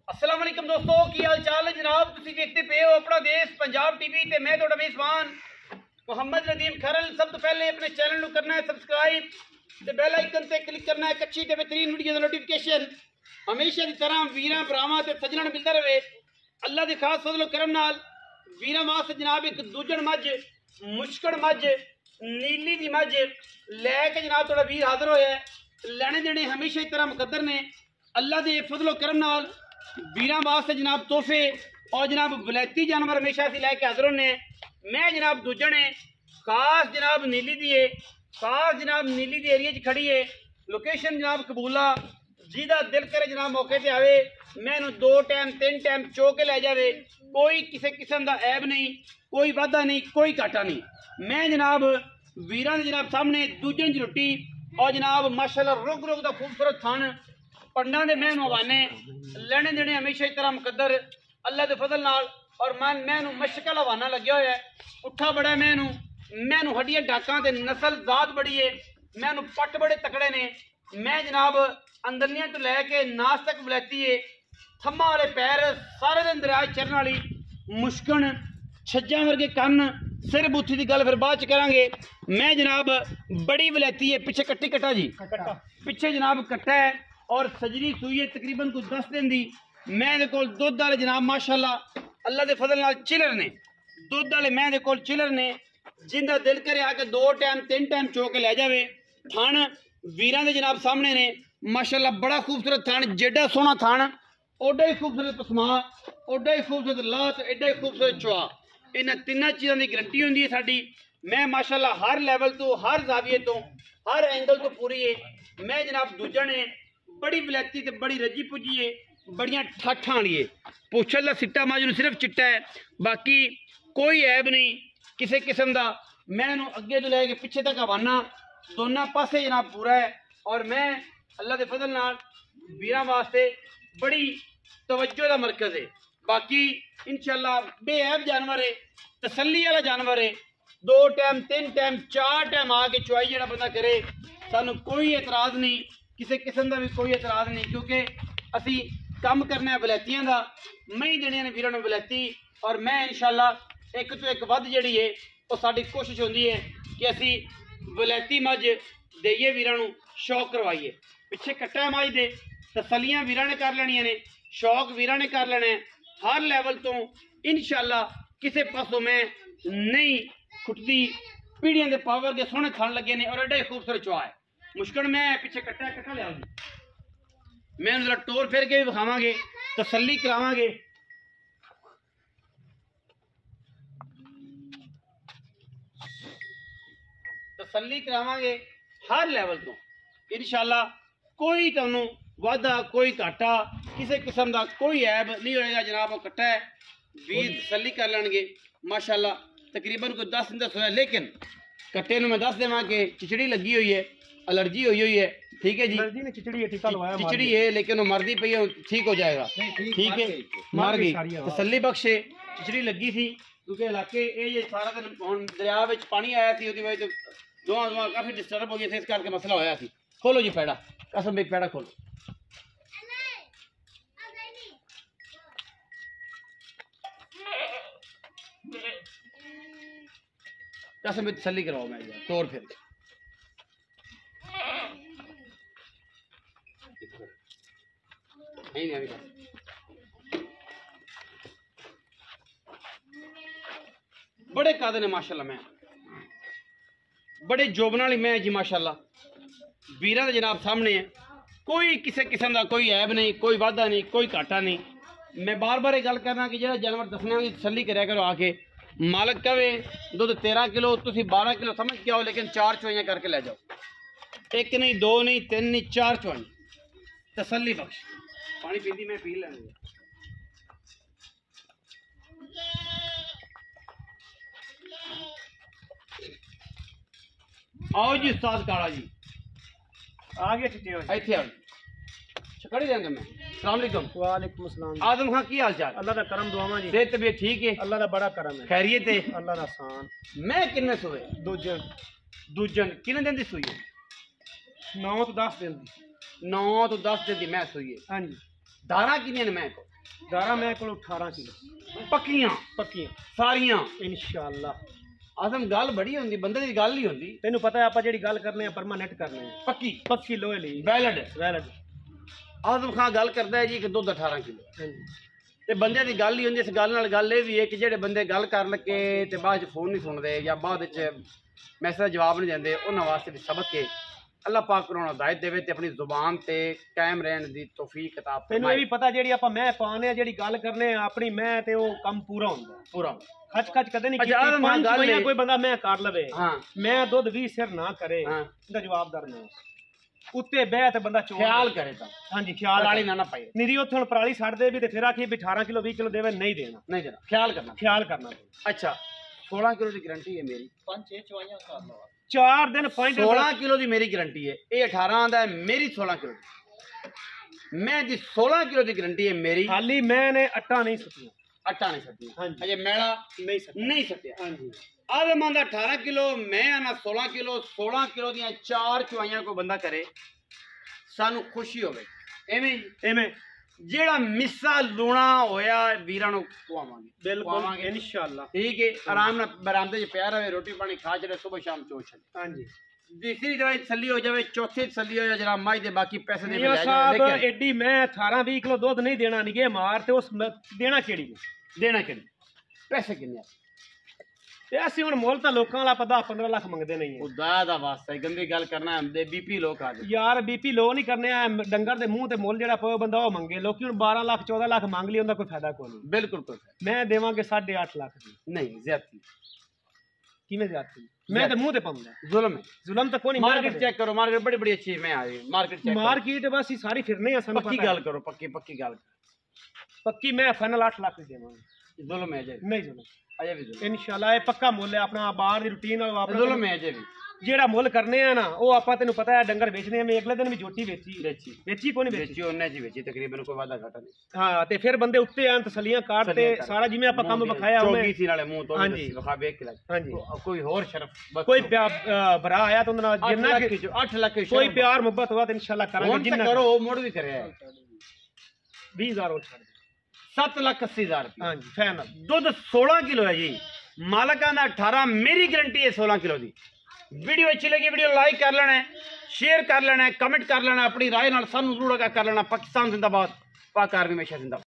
अस्सलाम वालेकुम दोस्तों, की हाल चाल है जनाब। तुसी देखते पे हो अपना देश पंजाब टीवी ते मैं तुहाडा मेज़बान मोहम्मद नदीम खरल। सब तो पहले अपने चैनल को करना है सब्सक्राइब ते बेल आइकन से क्लिक करना है अच्छी ते बेहतरीन वीडियो दा नोटिफिकेशन हमेशा की तरह वीरां भरावां ते सज्जणां नूं मिलदा रहे। अल्लाह दे खास फजल करम नाल वीरां वास्ते जनाब एक दूजण मझ मुश्कड़ मझ नीली दी मझ लैके जनाब थोड़ा वीर हाजिर होया है। लैने देने हमेशा की तरह मुकद्दर ने। अल्लाह दे फजल करम नाल वीरां वास्ते जनाब तोहफे और जनाब वलैती जानवर हमेशा असीं लैके हाजिर होने। मैं जनाब दूजण है खास जनाब नीली दी है, खास जनाब नीली दी एरिया च खड़ी है। लोकेशन जनाब कबूला, जिहदा दिल करे जनाब मौके ते आवे, मैं इहनूं 2 टाइम 3 टाइम चो के लै जावे। कोई किसी किस्म का ऐब नहीं, कोई वाधा नहीं, कोई घाटा नहीं। मैं जनाब वीरां दे जनाब सामने दूजण च रुट्टी और जनाब माशाअल्लाह रुग रुग दा खूबसूरत थान पंडा दे मैं हवाने लैने देने हमेशा की तरह मुकद्दर अल्लाह के फजल नाल। और मैं मशक वाला हवाना लग्या होया है। उठा बड़ा मैं हड्डियां डाकां ते नस्ल जात बड़ी है। मैं पट बड़े तकड़े ने। मैं जनाब अंदरलियां तो लैके नास तक वलैती है। थम्मा वाले पैर, सारे दिन दरिया चरण वाली मुश्कन, छज्जा वर्गे कन्न, सिर बूथी की गल फिर बाद च करांगे। मैं जनाब बड़ी वलैती है। पिछे कट्टी कट्टा जी, पिछे जनाब कट्टा है और सजरी सूई है तकरीबन कुछ 10 दिन दी। मैं दे कोल दुध वाले जनाब माशाअल्लाह अल्लाह दे फजल नाल चिलर ने। दुध वाले मैं दे कोल चिलर ने, जिंदा दिल करे आके 2 टाइम 3 टाइम चो के लै जावे। थान वीरां दे जनाब सामने ने माशाअल्लाह बड़ा खूबसूरत थान, जेडा सोहना थान ओडा ही खूबसूरत पसमा, ओडा ही खूबसूरत लात, एडा ही खूबसूरत चुआ। इन्हां तिन्नां चीज़ों की गारंटी होंदी है साडी। मैं माशाअल्लाह हर लेवल तो, हर जाविये तो, हर एंगल तो पूरी है। मैं जनाब दूजण है बड़ी वलैती ते बड़ी रजी पुजी है, बड़ियां ठाठां वाली है। पुछल दा सिट्टा माजू सिर्फ चिट्टा है, बाकी कोई ऐब नहीं किसी किस्म का। मैं इहनूं अगे तो लैके पिछे तक हवाना दोनों पासे जनाब पूरा है। और मैं अल्लाह के फजल नाल वीरां वास्ते बड़ी तवज्जो का मरकज है। बाकी इंशाअल्लाह बेऐब जानवर है, तसल्ली वाला जानवर है। 2 टाइम 3 टाइम 4 टाइम आके चुआई जो बंदा करे, सानू कोई एतराज़ नहीं, किसी किस्म का भी कोई एतराज़ नहीं, क्योंकि असी काम करना है वलैतियां का। मई देने ने वीरां नूं वलैती। और मैं इंशाअल्लाह एक तो एक वध जिहड़ी है वो साडी कोशिश होंदी है कि असी वलैती मझ देइए, वीरां नूं शौक करवाइए। पिछे कट्टा मझ दे तसलियां वीरां ने कर लैणियां ने, शौक वीरां ने कर लेना है। हर लैवल तो इंशाअल्लाह किसी पासों मैं नहीं खुटती। पीढ़ियां के पावर के सोहने खान लगे ने और एडा खूबसूरत चुआ है। मुश्किल मैं पिछे कट्टा कट्टा लिया, मैं जरा टोर फिर के भी विखावांगे, तसल्ली करावांगे। तसल्ली करावांगे हर लैवल तो इंशाअल्लाह। कोई तुहानू वादा, कोई घाटा, किसी किस्म का कोई ऐब नहीं होएगा। जनाब वो कट्टा है, वीर तसल्ली कर लेंगे माशाअल्लाह। तकरीबन कोई 10 दिन होया, लेकिन कट्टे में 10 देवां कि चिचड़ी लगी हुई है, एलर्जी हुई है। ठीक है जी, चिचड़ी है लेकिन वो मरदी पई है, ठीक हो जाएगा। ठीक है, मर गई, तसल्ली बख्श है। चिचड़ी लगी थी क्योंकि इलाके ये सारा दिन हुण दरिया में पानी आया थी, उसकी वजह से दोवां काफ़ी डिस्टर्ब हो गए थे, इस करके मसला होया थी। खोलो जी पैड़ा, कसम एक पैड़ा खोलो। कसम तसल्ली करवाओ, मैं तोड़ फिर नहीं बड़े कादे ने माशाअल्लाह। मैं बड़े जोबन वाली मैं जी माशाअल्लाह। वीरां दे जनाब सामने है, कोई किसी किस्म का कोई ऐब नहीं, कोई वाधा नहीं, कोई घाटा नहीं। मैं बार बार गल करना कि जो जानवर दसने की तसल्ली कराया करो आके। मालक कहे दुध 13 किलो, तुम 12 किलो समझ के आओ, लेकिन 4 चुआइयां करके ले जाओ। 1 नहीं, 2 नहीं, 3 नहीं, 4 चुआई तसल्ली बख्श। पानी पीती मैं पी लेंगे। आओ जी उस्ताद काला जी आ गया। इत्थे आओ, छकड़ी देंगे मैं। अस्सलाम वालेकुम। वालेकुम अस्सलाम। आदम खां की हाल चाल? अल्लाह दा करम दुआवां जी। सेहत तबीयत ठीक है? अल्लाह दा बड़ा करम है। खैरियत है? अल्लाह दा आसान। मैं किन्ने सोए? दूजन किन्ने दिन दी सुई है? 9 तो 10 दिन दी। 9 तो 10 दिन दी मैं सुई है। हाँ जी। दाना किन्ने ने मैं को? दारा मैं को 18 किलो पक्कियां पक्कियां सारियां इंशाअल्लाह। आदम गल बड़ी होंदी बंदे दी गल नहीं होंदी। तेनू पता है आप जेड़ी गल करने हैं परमानेंट करने हैं पक्की पक्की लोहे ली वैलिड वैलिड। आदम खान गल करदा है जी कि दुध 18 किलो ते बंदे दी गल ही होंदी। इस गल नाल गल ये भी है कि जेड़े बंदे गल कर लगे ते बाद च फोन नहीं सुनदे या बाद च मैसेज जवाब नहीं देंदे उन्हां वास्ते भी सबक के अल्लाह पाक उन्होंने हिदायत देवे ते अपनी जुबान ते कायम रहने दी तौफीक अता फरमाए। तेनू ये भी पता जेड़ी आपां मैं पाने जेड़ी गल करने अपनी मैं ते ओ काम पूरा हुंदा पूरा खच खच कदे नहीं अच्छा, कीती। आदम गल है- कोई बंदा मैं कर लवे हाँ मैं दुध 20 सिर ना करे हाँ इंदा जवाबदार नहीं उत्ते बह ते बंदा चोर ख्याल करे ता हाँ जी ख्याल पराली ना ना पाए निरी उत्थे हुण पराली छड्ड दे भी ते फिर आखी भी 18 किलो 20 किलो देवे नहीं देना नहीं जरा ख्याल करना। ख्याल करना पड़े। अच्छा 16 किलो की गारंटी है मेरी 5-6 चवाइयां कर लो 4 दिन पॉइंट 16 किलो की मेरी गारंटी है ये 18 आंदा है मेरी 16 किलो दी। मैं जी 16 किलो की गारंटी है मेरी। खाली मैंने आटा नहीं सुटिया आटा नहीं सटिया हाँ जी। अजय मैला नहीं सटिया नहीं सटिया। हाँ जी आदम आंदा 18 किलो मैं आना 16 किलो 16 किलो दियां 4 चवाइयां को बंदा करे सानू खुशी होवे एवें एवें जेड़ा मिस्सा लूणा होया वीरां नू खुआवांगे बिल्कुल इंशाअल्लाह। ठीक है आराम नाल बरामदे च पिया रहे रोटी पानी खा चले सुबह शाम चोच हाँ जी तीसरी दवाई तसल्ली हो जाए चौथी तसल्ली हो जाए जरा माई दे बाकी पैसे दे मियां साहब एडी मैं 18-20 किलो दूध नहीं देना निगे मार ते उस देना केड़ी देना कि पैसे किन्ने ते असि हुण मुल तां लोकां वाला 10-15 लाख मंगदे नहीं है खुदा दा वास्ता गंदी गल करना है बीपी लोग आ गए यार बीपी लो नहीं करने डंगर दे मुंह ते मुल जेड़ा पवे बंदा ओ मंगे लोकी हुण 12 लाख 14 लाख मांग ली उंदा कोई फायदा कोई नहीं। बिल्कुल कोई फायदा मैं देवांगे 8.5 लाख दी नहीं ज्यादती किवें जाती मैं ते मुंह ते पाऊंगा जुल्म है। जुल्म तो कोई नहीं। मार्केट चेक करो मार्केट बड़ी बड़ी अच्छी मैं आ रही मार्केट चेक मार्केट बस ही सारी फिरने हैं सानू पक्की पता है। गल करो पक्की पक्की गल पक्की मैं फाइनल 8 लाख दी देवांगा जुल्म है अजय नहीं जुल्म अजय भी जुल्म इंशाल्लाह ये पक्का मुल है अपना बाहर दी रूटीन और अपना जुल्म है अजय भी जेड़ा मुल करने हैं ना वो आपा तेनू पता है डंगर बेचने में अगले दिन भी जोटी बेची बेची बेची को नहीं बेची बेची उन्ने जी बेची तकरीबन कोई वादा घाटा नहीं। हाँ ते फिर बंदे उत्ते आन तसलियां काट ते सारा जिवें आपा काम बखाया चौकी सी नाले मुंह तो हाँ जी। विखा बेच के हाँ जी कोई और शर्फ बस कोई भरा आया तो उन्हें जिन्ना 8 लाख कोई प्यार मोहब्बत हुआ तो इंशाल्लाह करांगे जिन्ना करो मुड़ भी करे 20,000 और छाड़ 7,80,000 हाँ जी फाइनल। दुध 16 किलो है जी मालका दा 18 मेरी गारंटी है 16 किलो दी। वीडियो अच्छी लगी वीडियो लाइक कर लेना है शेयर कर लेना है कमेंट कर लेना अपनी राय नाल सानू जुड़ कर लेना। पाकिस्तान जिंदाबाद पाक आर्मी हमेशा जिंदाबाद।